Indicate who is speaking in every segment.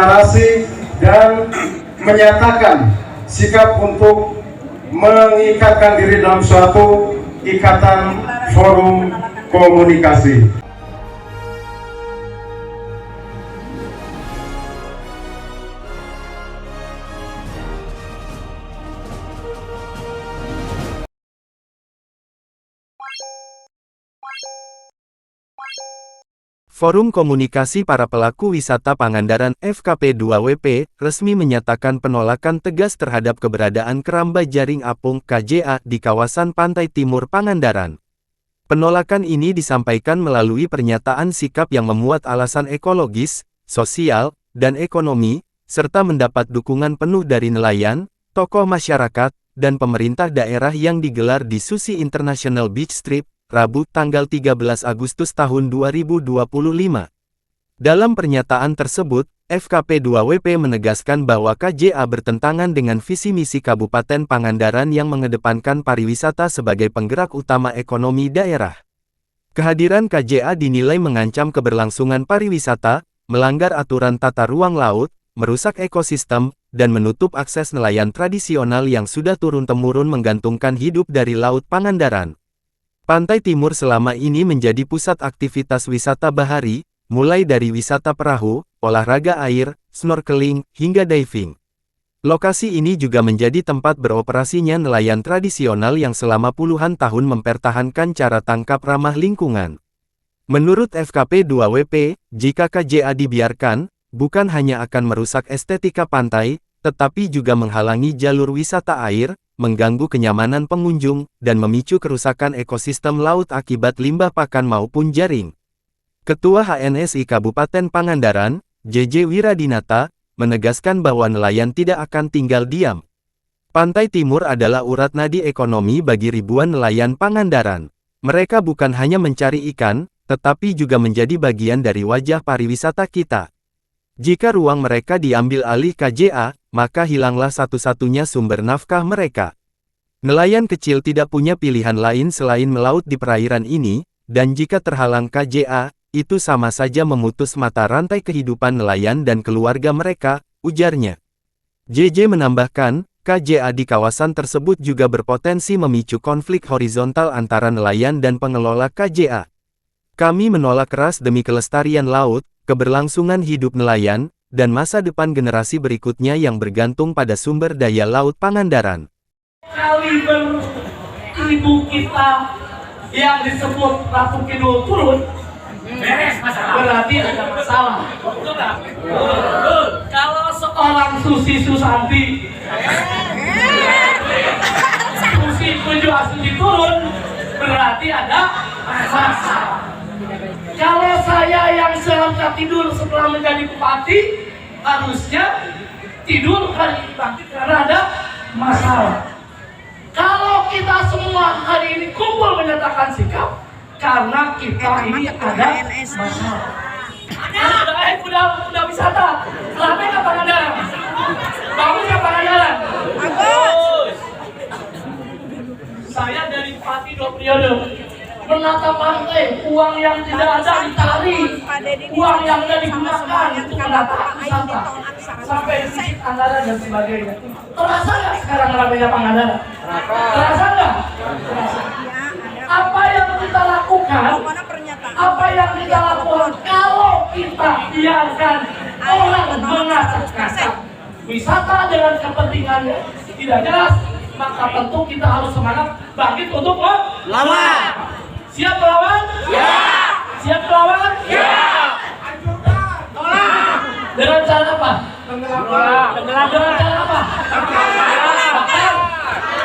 Speaker 1: deklarasi dan menyatakan sikap untuk mengikatkan diri dalam suatu ikatan forum komunikasi.
Speaker 2: Forum Komunikasi Para Pelaku Wisata Pangandaran FKP2WP resmi menyatakan penolakan tegas terhadap keberadaan keramba jaring apung KJA di kawasan pantai timur Pangandaran. Penolakan ini disampaikan melalui pernyataan sikap yang memuat alasan ekologis, sosial, dan ekonomi, serta mendapat dukungan penuh dari nelayan, tokoh masyarakat, dan pemerintah daerah yang digelar di Susi International Beach Strip, Rabu tanggal 13 Agustus tahun 2025. Dalam pernyataan tersebut, FKP2WP menegaskan bahwa KJA bertentangan dengan visi misi Kabupaten Pangandaran yang mengedepankan pariwisata sebagai penggerak utama ekonomi daerah. Kehadiran KJA dinilai mengancam keberlangsungan pariwisata, melanggar aturan tata ruang laut, merusak ekosistem, dan menutup akses nelayan tradisional yang sudah turun-temurun menggantungkan hidup dari Laut Pangandaran. Pantai Timur selama ini menjadi pusat aktivitas wisata bahari, mulai dari wisata perahu, olahraga air, snorkeling, hingga diving. Lokasi ini juga menjadi tempat beroperasinya nelayan tradisional yang selama puluhan tahun mempertahankan cara tangkap ramah lingkungan. Menurut FKP2WP, jika KJA dibiarkan, bukan hanya akan merusak estetika pantai, tetapi juga menghalangi jalur wisata air, mengganggu kenyamanan pengunjung, dan memicu kerusakan ekosistem laut akibat limbah pakan maupun jaring. Ketua HNSI Kabupaten Pangandaran, JJ Wiradinata, menegaskan bahwa nelayan tidak akan tinggal diam. Pantai Timur adalah urat nadi ekonomi bagi ribuan nelayan Pangandaran. Mereka bukan hanya mencari ikan, tetapi juga menjadi bagian dari wajah pariwisata kita. Jika ruang mereka diambil alih KJA, maka hilanglah satu-satunya sumber nafkah mereka. Nelayan kecil tidak punya pilihan lain selain melaut di perairan ini, dan jika terhalang KJA, itu sama saja memutus mata rantai kehidupan nelayan dan keluarga mereka, ujarnya. JJ menambahkan, KJA di kawasan tersebut juga berpotensi memicu konflik horizontal antara nelayan dan pengelola KJA. Kami menolak keras demi kelestarian laut, keberlangsungan hidup nelayan, dan masa depan generasi berikutnya yang bergantung pada sumber daya laut Pangandaran.
Speaker 3: Kaliber ibu kita yang disebut Ratu Kidul turun, beres masalah. Berarti ada masalah. Kalau seorang Susi Susanti, Susi Puju Astuti turun, berarti ada masalah. Kalau saya yang seharusnya tidur setelah menjadi bupati, harusnya tidur hari bangkit karena ada masalah. Kalau kita semua hari ini kumpul menyatakan sikap, karena kita ini ada masalah. Udah wisata, rame nggak Pangandaran? Bagus nggak Pangandaran? Bagus. Saya dari bupati 2 periode. Menata pantai, uang yang tidak ada ditarik, uang yang tidak digunakan untuk menata wisata, sampai visit Pangandaran dan sebagainya. Terasa nggak sekarang ramainya Pangandaran? Terasa nggak? Apa yang kita lakukan? Apa yang kita lakukan kalau kita biarkan orang mengacak-ngacak wisata dengan kepentingannya tidak jelas, maka tentu kita harus semangat bangkit untuk melawan. Siap melawan? Ya. Siap melawan? Ya. Tolak. Dengan cara apa? Dengan cara apa? Bakar?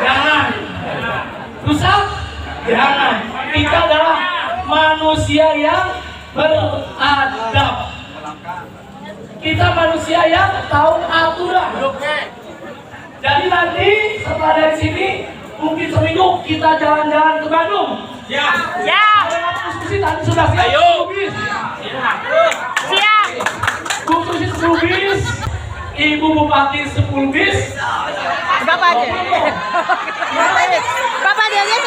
Speaker 3: Jangan. Rusak? Jangan. Kita adalah manusia yang beradab. Kita manusia yang tahu aturan. Jadi nanti setelah dari sini mungkin seminggu kita jalan-jalan ke Bandung. Ya.
Speaker 4: Siap.
Speaker 3: Diskusi tadi sudah siap.
Speaker 4: Ayo.
Speaker 3: Siap. Bu Susi 10 bis, Ibu Bupati 10 bis.
Speaker 4: Berapa aja? Bapak dia 10, Bapak 10.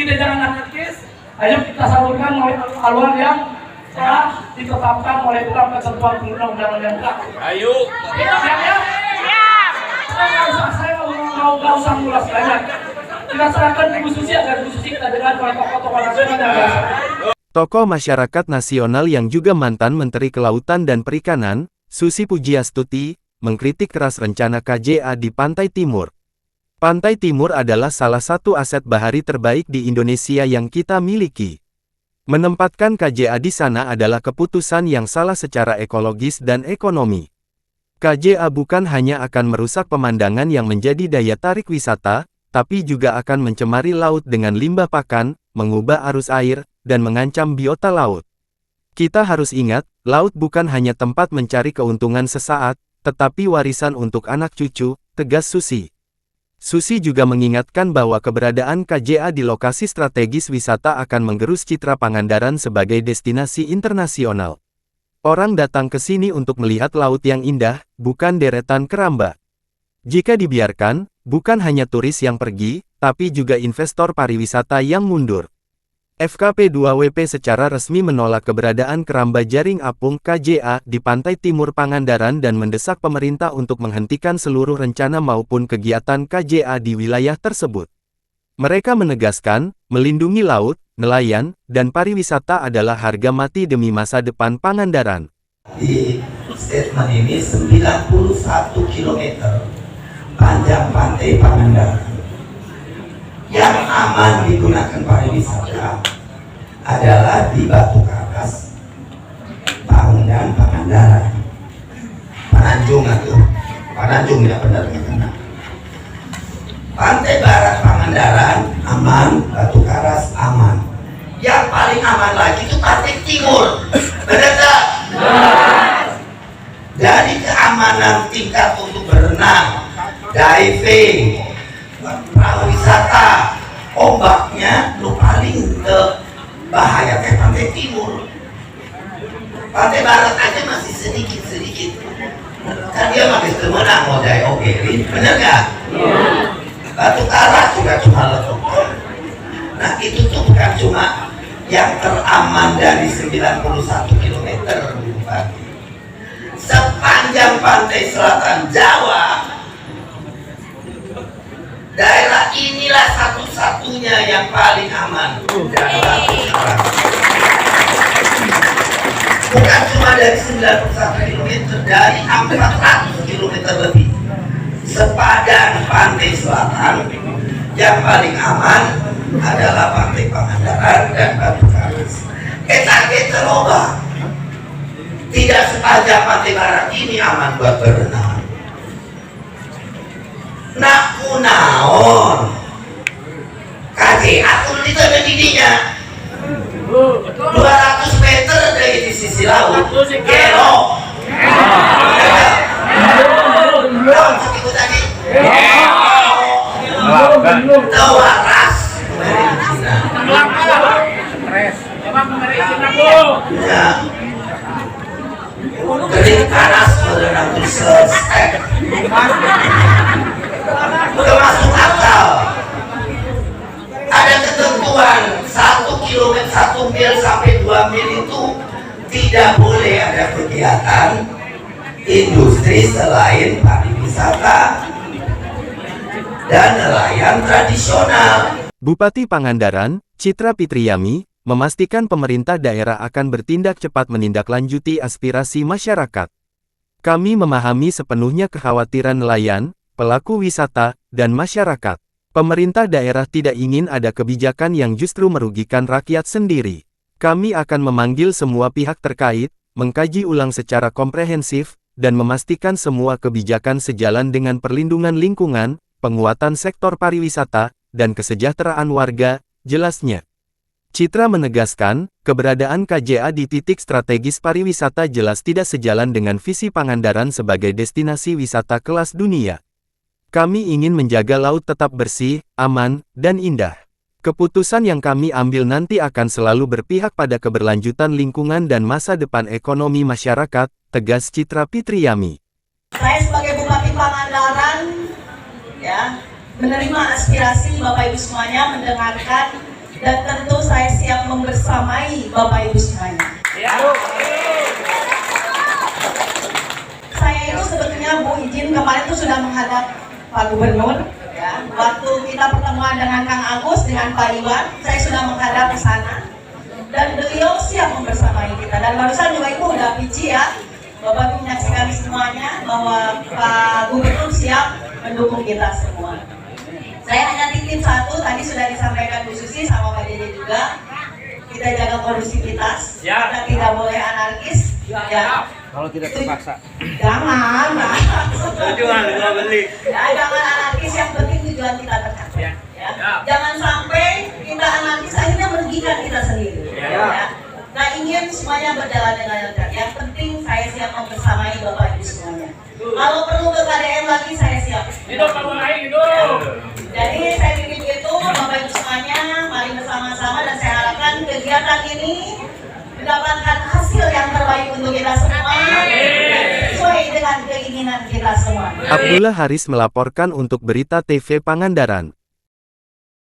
Speaker 3: kita jangan anarkis. Ayo kita salurkan melalui haluan yang telah ditetapkan oleh dalam ketentuan perundang-undangan yang berlaku.
Speaker 5: Ayo.
Speaker 3: Siap ya? Saya nggak usah ngulas banyak. Kita serahkan Ibu Susi agar Ibu Susi kita dengar oleh tokoh-tokoh nasional dan bangsa.
Speaker 2: Tokoh masyarakat nasional yang juga mantan Menteri Kelautan dan Perikanan, Susi Pujiastuti, mengkritik keras rencana KJA di Pantai Timur. Pantai Timur adalah salah satu aset bahari terbaik di Indonesia yang kita miliki. Menempatkan KJA di sana adalah keputusan yang salah secara ekologis dan ekonomi. KJA bukan hanya akan merusak pemandangan yang menjadi daya tarik wisata, tapi juga akan mencemari laut dengan limbah pakan, mengubah arus air, dan mengancam biota laut. Kita harus ingat, laut bukan hanya tempat mencari keuntungan sesaat, tetapi warisan untuk anak cucu, tegas Susi. Susi juga mengingatkan bahwa keberadaan KJA di lokasi strategis wisata akan menggerus citra Pangandaran sebagai destinasi internasional. Orang datang ke sini untuk melihat laut yang indah, bukan deretan keramba. Jika dibiarkan, bukan hanya turis yang pergi, tapi juga investor pariwisata yang mundur. FKP 2WP secara resmi menolak keberadaan keramba jaring apung KJA di Pantai Timur Pangandaran dan mendesak pemerintah untuk menghentikan seluruh rencana maupun kegiatan KJA di wilayah tersebut. Mereka menegaskan, melindungi laut, nelayan, dan pariwisata adalah harga mati demi masa depan Pangandaran.
Speaker 6: Di statement ini 91 km panjang pantai Pangandaran yang aman digunakan pariwisata adalah di Batu Karas, Pangandaran, Pangandaran, Pananjung atau Pananjung ya benar kena. Pantai Barat Pangandaran aman, Batu Karas aman. Yang paling aman lagi itu Pantai Timur, benar tak? Dari keamanan tingkat untuk berenang, diving, pariwisata, ombaknya lu paling bahaya kayak Pantai Timur. Pantai Barat aja masih sedikit-sedikit. Kan dia masih temenang mau dari Ogerin, bener gak? Batu Karas juga cuma letupan. Nah itu tuh bukan cuma yang teraman dari 91 km Bupati. Sepanjang pantai selatan Jawa, daerah inilah satu-satunya yang paling aman dari Batu Karas. Bukan cuma dari 91 km, dari 400 km lebih. Sepadan pantai selatan yang paling aman adalah Pantai Pangandaran dan Batu Karas. Kita terubah. Tidak sepanjang Pantai Barat ini aman buat berenang. Nak kunaon KJA tuh itu ada didinya 200 meter dari di sisi laut Gelo itu tadi Tawaras ya kering panas berenang tuh selesai udah masuk akal. Ada ketentuan 1 km 1 mil sampai 2 mil itu tidak boleh ada kegiatan industri selain pariwisata dan nelayan tradisional.
Speaker 2: Bupati Pangandaran, Citra Pitriyami, memastikan pemerintah daerah akan bertindak cepat menindaklanjuti aspirasi masyarakat. Kami memahami sepenuhnya kekhawatiran nelayan, pelaku wisata, dan masyarakat. Pemerintah daerah tidak ingin ada kebijakan yang justru merugikan rakyat sendiri. Kami akan memanggil semua pihak terkait, mengkaji ulang secara komprehensif, dan memastikan semua kebijakan sejalan dengan perlindungan lingkungan, penguatan sektor pariwisata, dan kesejahteraan warga, jelasnya. Citra menegaskan, keberadaan KJA di titik strategis pariwisata jelas tidak sejalan dengan visi Pangandaran sebagai destinasi wisata kelas dunia. Kami ingin menjaga laut tetap bersih, aman, dan indah. Keputusan yang kami ambil nanti akan selalu berpihak pada keberlanjutan lingkungan dan masa depan ekonomi masyarakat, tegas Citra Pitriyami.
Speaker 7: Saya sebagai Bupati Pangandaran, ya, menerima aspirasi Bapak Ibu semuanya, mendengarkan dan tentu saya siap membersamai Bapak Ibu semuanya. Saya itu sebetulnya Bu izin kemarin itu sudah menghadap Pak Gubernur, ya. Waktu kita pertemuan dengan Kang Agus dengan Pak Iwan, saya sudah menghadap ke sana dan beliau siap membersamai kita. Dan barusan juga Ibu udah pici ya, Bapak Ibu menyaksikan semuanya bahwa Pak Gubernur siap mendukung kita semua. Saya hanya titip satu, tadi sudah disampaikan Bu Susi sama Pak Dede juga, kita jaga kondusivitas, kita tidak boleh anarkis, ya.
Speaker 5: Kalau tidak terpaksa.
Speaker 7: Jangan,
Speaker 5: Tujuan gua beli.
Speaker 7: ya, jangan anarkis, yang penting tujuan kita tercapai. Ya. Jangan sampai kita anarkis akhirnya merugikan kita sendiri. Ya. Nah, ingin semuanya berjalan dengan lancar. Yang penting saya siap membersamai Bapak Ibu semuanya. Kalau perlu ke KDM lagi saya siap.
Speaker 3: Hidup kamu naik hidup.
Speaker 7: Jadi saya titip itu Bapak Ibu semuanya, mari bersama-sama dan saya harapkan kegiatan ini mendapatkan hasil yang terbaik untuk kita semua, sesuai dengan keinginan kita semua.
Speaker 2: Abdullah Haris melaporkan untuk Berita TV Pangandaran.